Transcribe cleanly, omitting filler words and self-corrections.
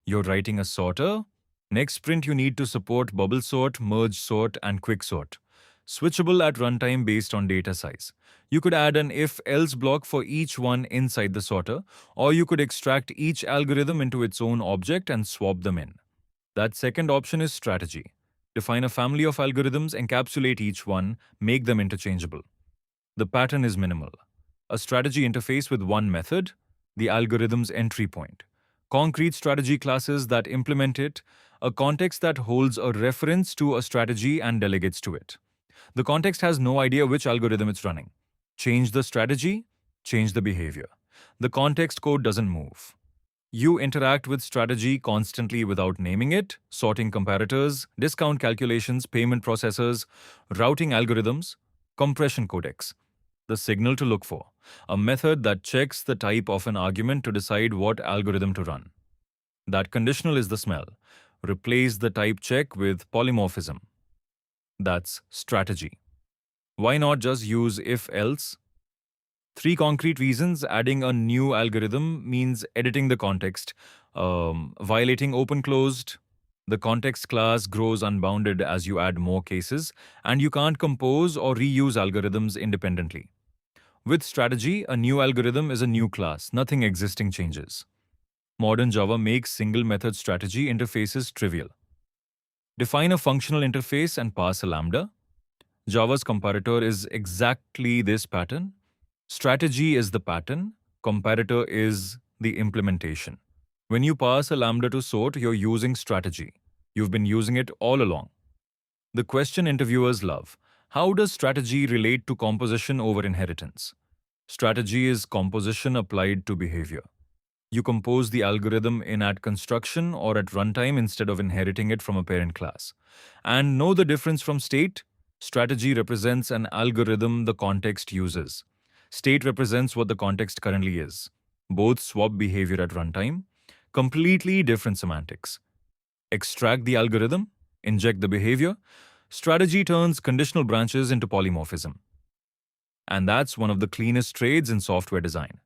You're writing a sorter. Next sprint, you need to support bubble sort, merge sort, and quick sort. Switchable at runtime based on data size. You could add an if-else block for each one inside the sorter, or you could extract each algorithm into its own object and swap them in. That second option is strategy. Define a family of algorithms, encapsulate each one, make them interchangeable. The pattern is minimal. A strategy interface with one method, the algorithm's entry point. Concrete strategy classes that implement it, a context that holds a reference to a strategy and delegates to it. The context has no idea which algorithm it's running. Change the strategy, change the behavior. The context code doesn't move. You interact with strategy constantly without naming it, sorting comparators, discount calculations, payment processors, routing algorithms, compression codecs. The signal to look for, a method that checks the type of an argument to decide what algorithm to run. That conditional is the smell. Replace the type check with polymorphism. That's strategy. Why not just use if-else? 3 concrete reasons. Adding a new algorithm means editing the context, violating open-closed. The context class grows unbounded as you add more cases, and you can't compose or reuse algorithms independently. With strategy, a new algorithm is a new class. Nothing existing changes. Modern Java makes single-method strategy interfaces trivial. Define a functional interface and pass a lambda. Java's comparator is exactly this pattern. Strategy is the pattern. Comparator is the implementation. When you pass a lambda to sort, you're using strategy. You've been using it all along. The question interviewers love: how does strategy relate to composition over inheritance? Strategy is composition applied to behavior. You compose the algorithm in at construction or at runtime instead of inheriting it from a parent class. And know the difference from state? Strategy represents an algorithm the context uses. State represents what the context currently is. Both swap behavior at runtime. Completely different semantics. Extract the algorithm, inject the behavior. Strategy turns conditional branches into polymorphism. And that's one of the cleanest trades in software design.